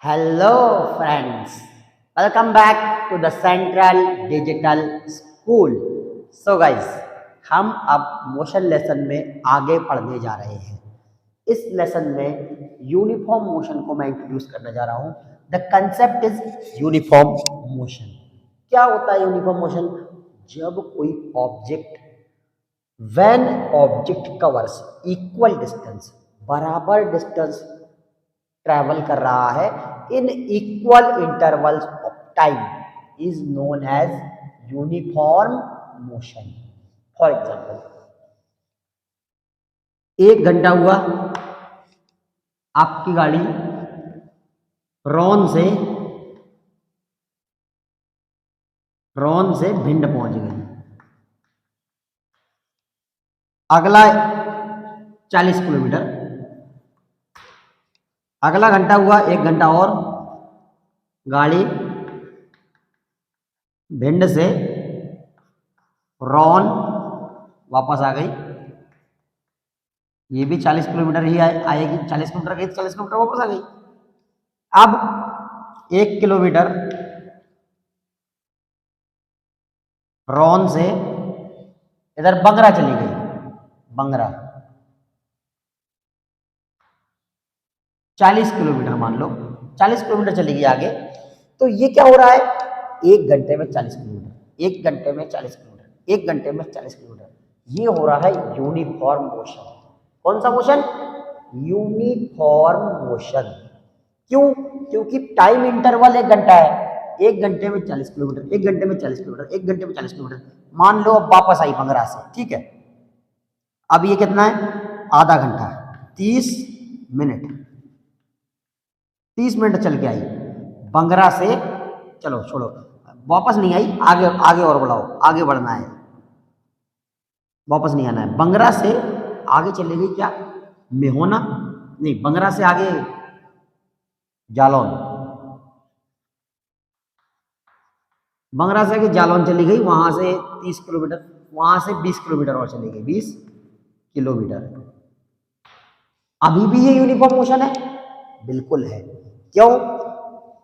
Hello friends, welcome back to the Central Digital School. So guys, हम अब motion lesson में आगे पढ़ने जा रहे हैं। इस लेसन में यूनिफॉर्म मोशन को मैं इंट्रोड्यूस करने जा रहा हूँ। The concept is uniform motion. क्या होता है यूनिफॉर्म मोशन? जब कोई object when object covers equal distance, बराबर डिस्टेंस ट्रैवल कर रहा है in equal intervals of time is known as uniform motion. For example, 1 घंटा हुआ, आपकी गाड़ी रौन से भिंड पहुंच गई। अगला 40 किलोमीटर, अगला घंटा हुआ 1 घंटा और, गाड़ी भिंड से रौन वापस आ गई। ये भी 40 किलोमीटर ही आएगी, 40 किलोमीटर गई तो 40 किलोमीटर वापस आ गई। अब 1 किलोमीटर रौन से इधर बंगरा चली गई। बंगरा 40 किलोमीटर, मान लो 40 किलोमीटर चली गई आगे। तो ये क्या हो रहा है? 1 घंटे में 40 किलोमीटर, 1 घंटे में 40 किलोमीटर, 1 घंटे में 40 किलोमीटर। ये हो रहा है यूनिफॉर्म मोशन। कौन सा मोशन? Uniform motion. क्यों? क्योंकि टाइम इंटरवल 1 घंटा है। 1 घंटे में 40 किलोमीटर, 1 घंटे में 40 किलोमीटर, 1 घंटे में 40 किलोमीटर। मान लो अब वापस आई बंगरा से, ठीक है। अब ये कितना है? आधा घंटा, 30 मिनट। 30 मिनट चल के आई बंगरा से। चलो छोड़ो, वापस नहीं आई, आगे आगे और बढ़ाओ, आगे बढ़ना है, वापस नहीं आना है। बंगरा से आगे चले गई क्या? मेहोना नहीं, बंगरा से आगे जालौन, बंगरा से आगे जालौन चली गई। वहां से 30 किलोमीटर, वहां से 20 किलोमीटर और चली गई, 20 किलोमीटर। अभी भी ये यूनिफॉर्म मोशन है? बिल्कुल है। क्यों?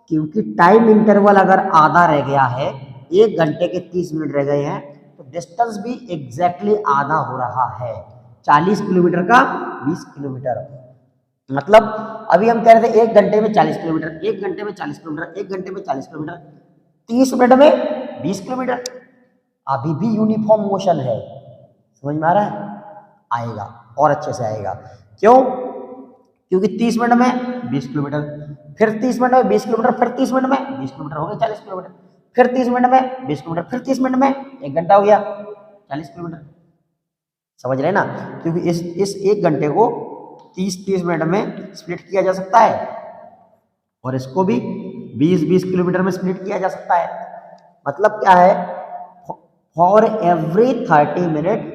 क्योंकि टाइम इंटरवल अगर आधा रह गया है, 1 घंटे के 30 मिनट रह गए हैं, तो डिस्टेंस भी एग्जैक्टली आधा हो रहा है। 40 किलोमीटर का 20 किलोमीटर। मतलब अभी हम कह रहे थे 1 घंटे में 40 किलोमीटर, 1 घंटे में 40 किलोमीटर, 1 घंटे में 40 किलोमीटर, 30 मिनट में 20 किलोमीटर। अभी भी यूनिफॉर्म मोशन है। समझ में आ रहा है? आएगा और अच्छे से आएगा। क्यों? क्योंकि 30 मिनट में 20 किलोमीटर, फिर 30 मिनट में 20 किलोमीटर, फिर 30 मिनट में 20 किलोमीटर हो गए 40 किलोमीटर, फिर 30 मिनट में 20 किलोमीटर, फिर 30 मिनट में 1 घंटा हो गया 40 किलोमीटर। समझ रहे ना? क्योंकि इस 1 घंटे को 30-30 मिनट में स्प्लिट किया जा सकता है, और इसको भी 20-20 किलोमीटर में स्प्लिट किया जा सकता है। मतलब क्या है? फॉर एवरी 30 मिनट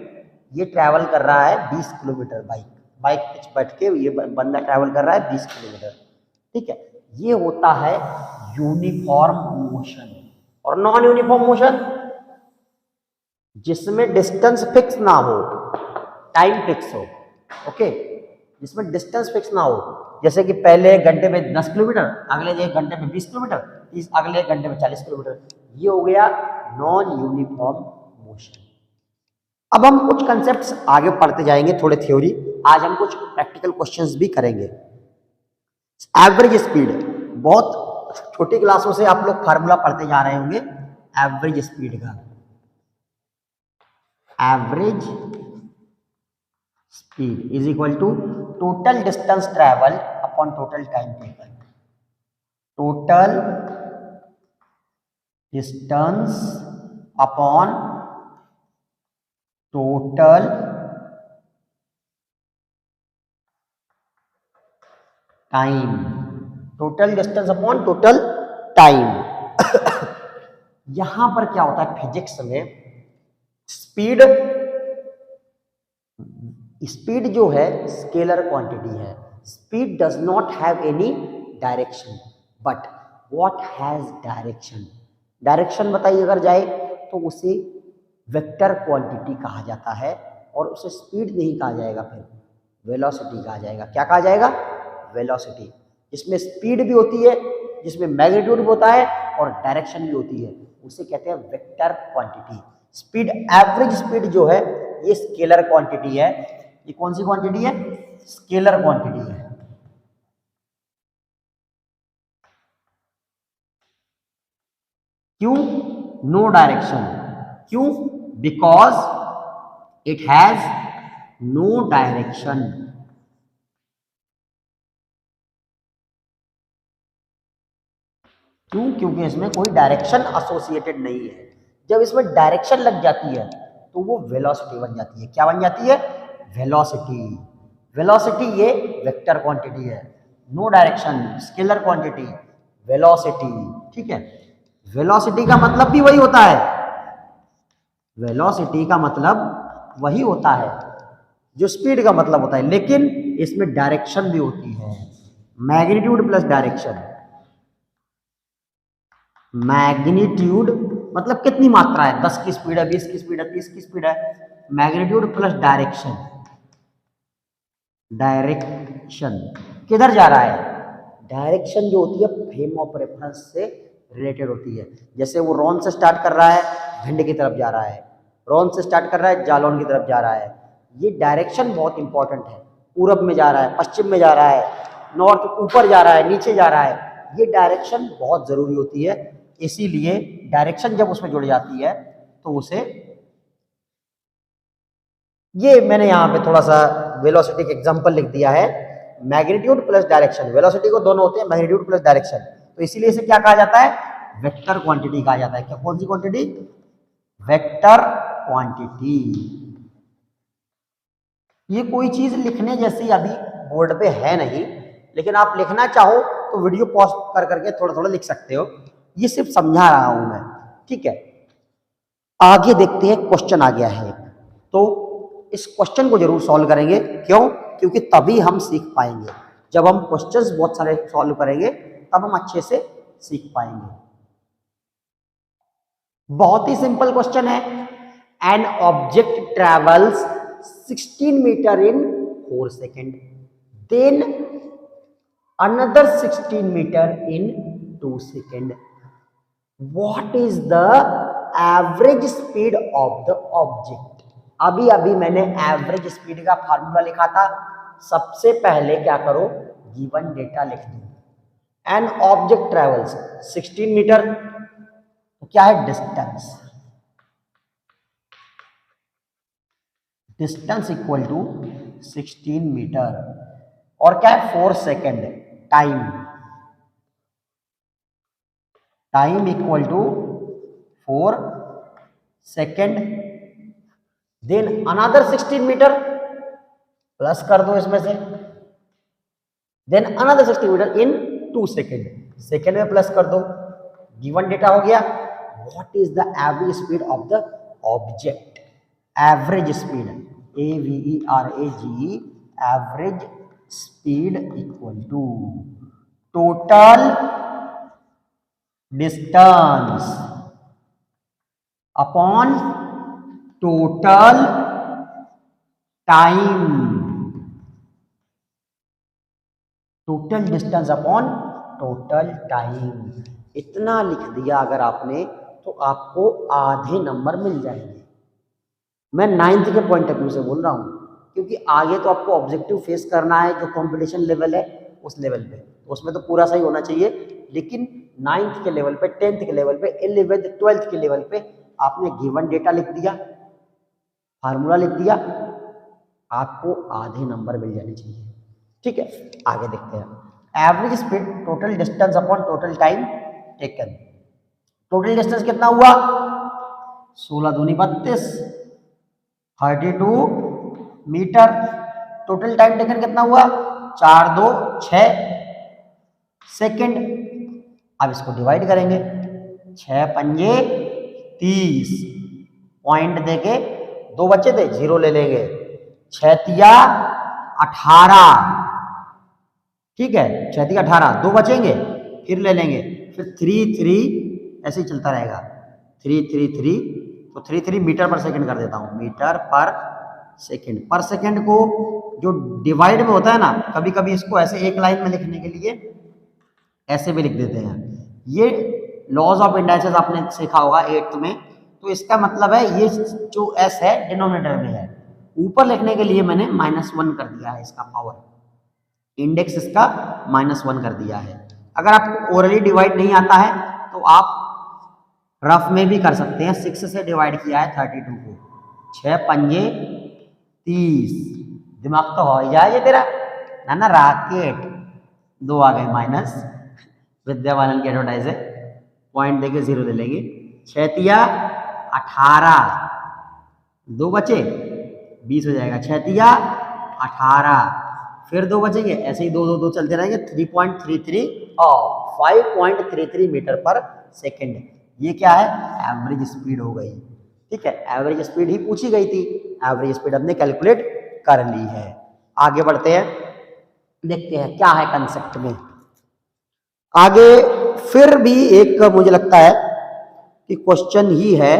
ये ट्रैवल कर रहा है 20 किलोमीटर। बाइक पे बैठ के ये बंदा ट्रैवल कर रहा है 20 किलोमीटर, ठीक है। ये होता है यूनिफॉर्म मोशन। और नॉन यूनिफॉर्म मोशन जिसमें डिस्टेंस फिक्स ना हो, टाइम फिक्स हो, ओके, जिसमें डिस्टेंस फिक्स ना हो। जैसे कि पहले 1 घंटे में 10 किलोमीटर, अगले 1 घंटे में 20 किलोमीटर, अगले 1 घंटे में 40 किलोमीटर। ये हो गया नॉन यूनिफॉर्म मोशन। अब हम कुछ कंसेप्ट्स आगे पढ़ते जाएंगे, थोड़े थ्योरी। आज हम कुछ प्रैक्टिकल क्वेश्चंस भी करेंगे। एवरेज स्पीड, बहुत छोटी क्लासों से आप लोग फार्मूला पढ़ते जा रहे होंगे एवरेज स्पीड का। Average speed is equal to total distance travel upon total time taken. Total distance upon total time, total distance upon total time. यहां पर क्या होता है फिजिक्स में? स्पीड, स्पीड जो है स्केलर क्वांटिटी है। Speed does not have any direction, but what has direction. Direction बताइए अगर जाए तो उसे वेक्टर क्वांटिटी कहा जाता है, और उसे स्पीड नहीं कहा जाएगा, फिर वेलोसिटी कहा जाएगा। क्या कहा जाएगा? वेलोसिटी। जिसमें स्पीड भी होती है, जिसमें मैग्नीट्यूड भी होता है और डायरेक्शन भी होती है, उसे कहते हैं vector quantity. Speed, average speed जो है ये स्केलर क्वांटिटी है। ये कौन सी क्वांटिटी है? स्केलर क्वांटिटी है। क्यों? No direction. क्यों? Because it has no direction. क्यों? क्योंकि इसमें कोई डायरेक्शन एसोसिएटेड नहीं है। जब इसमें डायरेक्शन लग जाती है तो वो वेलोसिटी बन जाती है। क्या बन जाती है? वेलोसिटी। वेलोसिटी ये वेक्टर क्वांटिटी है। No direction scalar quantity, velocity. ठीक है, वेलोसिटी का मतलब भी वही होता है। वेलोसिटी का मतलब वही होता है जो स्पीड का मतलब होता है, लेकिन इसमें डायरेक्शन भी होती है। Magnitude plus direction. मैग्नीट्यूड मतलब कितनी मात्रा है, 10 की स्पीड है, 20 की स्पीड है, 30 की स्पीड है। Magnitude plus direction. डायरेक्शन किधर जा रहा है? डायरेक्शन जो होती है फ्रेम ऑफ रेफरेंस से रिलेटेड होती है। जैसे वो रॉन से स्टार्ट कर रहा है, भिंड की तरफ जा रहा है। रॉन से स्टार्ट कर रहा है, जालौन की तरफ जा रहा है। ये डायरेक्शन बहुत इंपॉर्टेंट है। पूरब में जा रहा है, पश्चिम में जा रहा है, नॉर्थ ऊपर जा रहा है, नीचे जा रहा है। ये डायरेक्शन बहुत जरूरी होती है। इसीलिए डायरेक्शन जब उसमें जुड़ जाती है तो उसे, ये मैंने यहाँ पे थोड़ा सा वेलोसिटी का एग्जांपल लिख दिया है। मैग्नीट्यूड प्लस डायरेक्शन, वेलोसिटी को दोनों होते हैं, मैग्नीट्यूड प्लस डायरेक्शन। तो इसीलिए इसे क्या कहा जाता है? वेक्टर क्वांटिटी कहा जाता है। क्या, कौन सी क्वांटिटी? Vector quantity. ये कोई चीज लिखने जैसी अभी बोर्ड पे है नहीं, लेकिन आप लिखना चाहो तो वीडियो पॉज कर करके थोड़ा थोड़ा लिख सकते हो। ये सिर्फ समझा रहा हूं मैं। ठीक है, आगे देखते हैं। क्वेश्चन आ गया है तो इस क्वेश्चन को जरूर सॉल्व करेंगे। क्यों? क्योंकि तभी हम सीख पाएंगे। जब हम क्वेश्चंस बहुत सारे सॉल्व करेंगे तब हम अच्छे से सीख पाएंगे। बहुत ही सिंपल क्वेश्चन है। An object travels 16 metre in 4 second, then another 16 meter in 2 seconds. What is the average speed of the object? अभी अभी मैंने एवरेज स्पीड का फार्मूला लिखा था। सबसे पहले क्या करो, गिवन डेटा लिख दो। एन ऑब्जेक्ट ट्रेवल्स 16 मीटर, तो क्या है? Distance. Distance equal to 16 metre, और क्या है? 4 second. Time, time equal to 4 second. Then another 16 metre, plus कर दो इसमें से। Then another 16 metre in 2 second, second में प्लस कर दो। गिवन डेटा हो गया। What is the average speed of the object? Average speed, AVERAGE, average speed equal to total distance upon total time. Total distance upon total time. इतना लिख दिया अगर आपने तो आपको आधे नंबर मिल जाएंगे। मैं 9th के पॉइंट ऑफ व्यू से बोल रहा हूं, क्योंकि आगे तो आपको ऑब्जेक्टिव फेस करना है जो कंपटीशन लेवल है उस लेवल पे, उसमें तो पूरा सही होना चाहिए। लेकिन 9th के लेवल पे, 10th के लेवल पे, 11th 12th के लेवल पे आपने गिवन डेटा लिख दिया, फार्मूला लिख दिया, आपको आधे नंबर मिल जाने चाहिए। ठीक है, आगे देखते हैं। Average speed total distance upon total time taken. Total distance कितना हुआ? 16 दूनी 32, 32 मीटर। टोटल टाइम टेकन कितना हुआ? 4 2 6 सेकेंड। अब इसको डिवाइड करेंगे, 6 पंजे 30, पॉइंट देके 2 बच्चे थे, 0 ले लेंगे। 6 तिया 18, ठीक है, 6 तिया 18, 2 बचेंगे, फिर ले लेंगे, फिर 3 3, ऐसे ही चलता रहेगा। 3 3 3, तो 3 3 मीटर पर सेकंड कर देता हूं। मीटर पर सेकंड, पर सेकंड को जो डिवाइड में होता है ना, कभी कभी इसको ऐसे एक लाइन में लिखने के लिए ऐसे भी लिख देते हैं। ये लॉज ऑफ इंडाइसेस आपने सीखा होगा 8th में। तो इसका मतलब है ये जो s है डिनोमिनेटर में है, ऊपर लिखने के लिए मैंने -1 कर दिया है इसका पावर, इंडेक्स इसका -1 कर दिया है। अगर आपको ओरली डिवाइड नहीं आता है तो आप रफ में भी कर सकते हैं। 6 से डिवाइड किया है 32 को, 6 पंजे 30, दिमाग तो हो ही जाए तेरा ना राकेट। 2 आ गए माइनस, विद्या बालन की एडवर्टाइज है, पॉइंट देके 0 ले लेंगे। 6 तिया 18, 2 बचे 20 हो जाएगा। 6 तिया 18, फिर 2 बचेंगे, ऐसे ही 2 2 2 चलते रहेंगे। 3.33 और 5.33 मीटर पर सेकेंड। ये क्या है? एवरेज स्पीड हो गई। ठीक है, एवरेज स्पीड ही पूछी गई थी, एवरेज स्पीड हमने कैलकुलेट कर ली है। आगे बढ़ते हैं, देखते हैं क्या है कंसेप्ट में आगे। फिर भी एक मुझे लगता है कि क्वेश्चन ही है,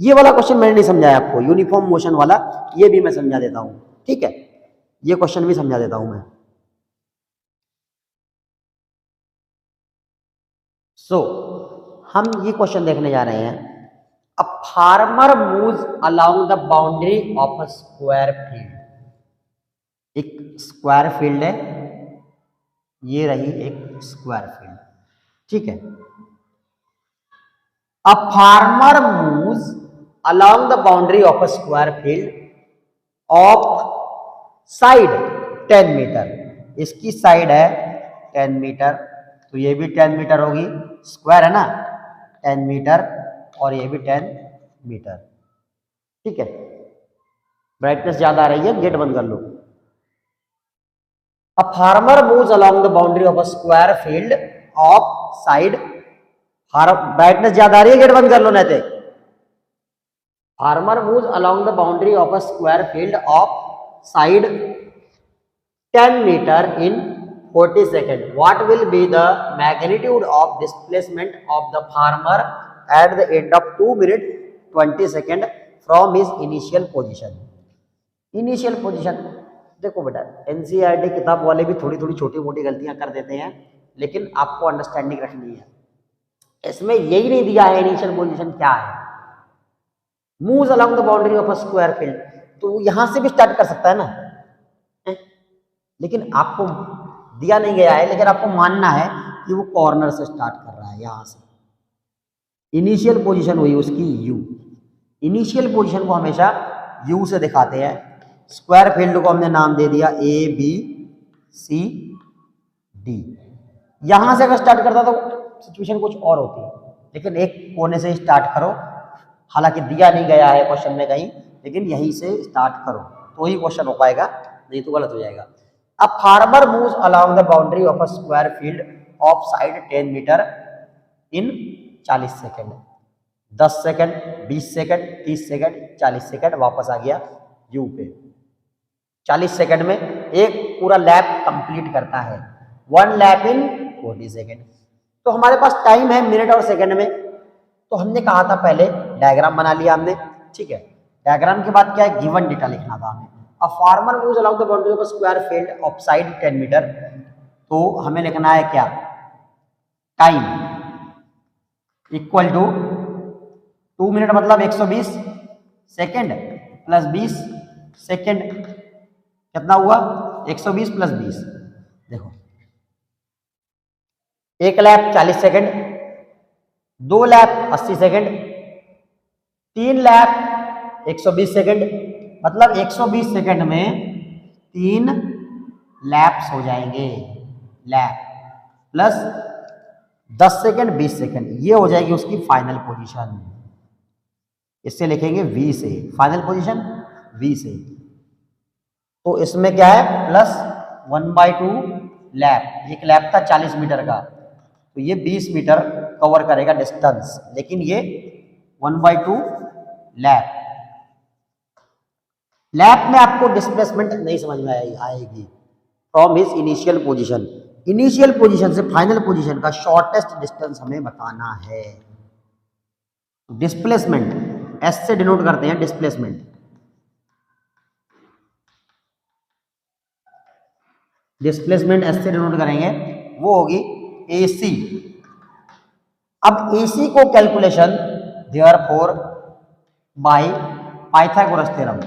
ये वाला क्वेश्चन मैंने नहीं समझाया आपको, यूनिफॉर्म मोशन वाला, ये भी मैं समझा देता हूं। ठीक है, ये क्वेश्चन भी समझा देता हूं मैं। हम ये क्वेश्चन देखने जा रहे हैं। A farmer moves along the boundary of a square field. एक स्क्वायर फील्ड है, ये रही एक स्क्वायर फील्ड। ठीक है, a farmer moves along the boundary of a square field of side 10 metre. इसकी साइड है 10 मीटर, तो ये भी 10 मीटर होगी, स्क्वायर है ना, 10 मीटर, और ये भी 10 मीटर। ठीक है, ब्राइटनेस ज्यादा आ रही है, गेट बंद कर लो। A farmer moves along the boundary of a square field of side, brightness ज्यादा आ रही है, गेट बंद कर लो नहीं तो। Farmer moves along the boundary of a square field of side 10 meter in 40 seconds. What will be the magnitude of displacement of the farmer at the end of 2 minutes 20 seconds from his initial position? Initial position देखो बेटा, NCERT किताब वाले भी थोड़ी थोड़ी छोटी मोटी गलतियां कर देते हैं, लेकिन आपको अंडरस्टैंडिंग रखनी है। इसमें यही नहीं दिया है इनिशियल पोजीशन क्या है। Moves along the boundary of a square field, तो यहां से भी स्टार्ट कर सकता है ना, लेकिन आपको दिया नहीं गया है, लेकिन आपको मानना है कि वो कॉर्नर से स्टार्ट कर रहा है, यहां से। इनिशियल पोजीशन हुई उसकी यू। इनिशियल पोजीशन को हमेशा यू से दिखाते हैं। स्क्वायर फील्ड को हमने नाम दे दिया ए बी सी डी। यहां से अगर स्टार्ट करता तो सिचुएशन कुछ और होती है, लेकिन एक कोने से स्टार्ट करो, हालांकि दिया नहीं गया है क्वेश्चन में कहीं, लेकिन यहीं से स्टार्ट करो तो ही क्वेश्चन हो पाएगा, नहीं तो गलत हो जाएगा। A farmer moves along the boundary of a square field of side 10 meter in 40 second. 10 second, 20 second, 30 second, 40 second, वापस आ गया यू पे। 40 सेकेंड में एक पूरा लैप कंप्लीट करता है, 1 लैप इन 40 सेकेंड। तो हमारे पास टाइम है मिनट और सेकेंड में, तो हमने कहा था पहले डायग्राम बना लिया हमने। ठीक है, डायग्राम के बाद क्या है, गिवन डेटा लिखना था हमें। A farmer moves along the boundary of a square field of side 10 metre, तो हमें लिखना है क्या, टाइम इक्वल टू 2 मिनट मतलब 120 सेकेंड प्लस 20 सेकेंड, कितना हुआ 120 प्लस 20। देखो, एक lap 40 second, 2 lap 80 second, 3 lap 120 second, मतलब 120 सेकेंड में 3 लैप्स हो जाएंगे, लैप प्लस 10 सेकेंड 20 सेकेंड, ये हो जाएगी उसकी फाइनल पोजीशन। इससे लिखेंगे v से, फाइनल पोजीशन v से। तो इसमें क्या है, प्लस 1/2 लैप, एक लैप था 40 मीटर का, तो ये 20 मीटर कवर करेगा डिस्टेंस, लेकिन ये 1/2 लैप। लैप में आपको डिस्प्लेसमेंट नहीं समझ में आएगी। From his initial position, initial position से फाइनल पोजीशन का शॉर्टेस्ट डिस्टेंस हमें बताना है। डिस्प्लेसमेंट एस से डिनोट करते हैं, डिस्प्लेसमेंट। डिस्प्लेसमेंट एस से डिनोट करेंगे, वो होगी AC। अब AC को calculation therefore by Pythagoras theorem,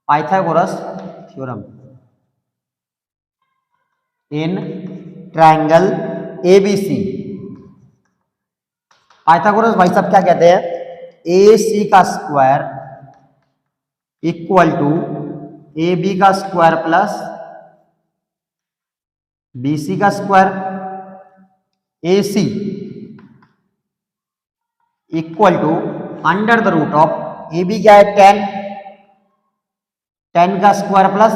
Pythagoras theorem in triangle ABC। पाइथागोरस भाई साहब क्या कहते हैं, AC का स्क्वायर इक्वल टू AB का स्क्वायर प्लस BC का square. AC equal to under the root of AB क्या है 10, 10 का स्क्वायर प्लस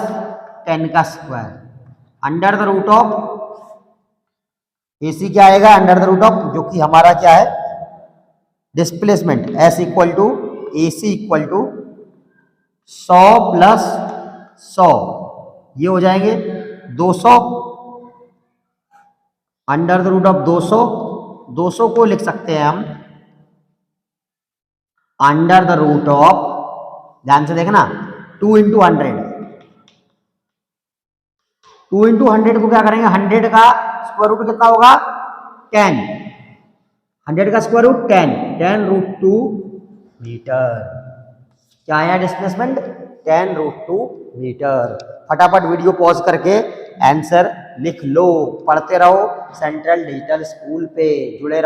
10 का square under the root of AC क्या आएगा, अंडर द रूट ऑफ जो कि हमारा क्या है displacement S equal to AC equal to 100 plus 100, ये हो जाएंगे 200 अंडर द रूट ऑफ 200। 200 को लिख सकते हैं हम अंडर द रूट ऑफ, ध्यान से देखना 2 इंटू 100, 2 इंटू 100 को क्या करेंगे, 100 का स्क्वायर रूट कितना होगा 10, 100 का स्क्वायर रूट 10, 10 रूट 2 मीटर। क्या आया डिस्प्लेसमेंट 10 रूट 2 मीटर। फटाफट वीडियो पॉज करके आंसर लिख लो, पढ़ते रहो, सेंट्रल डिजिटल स्कूल पे जुड़े रहो।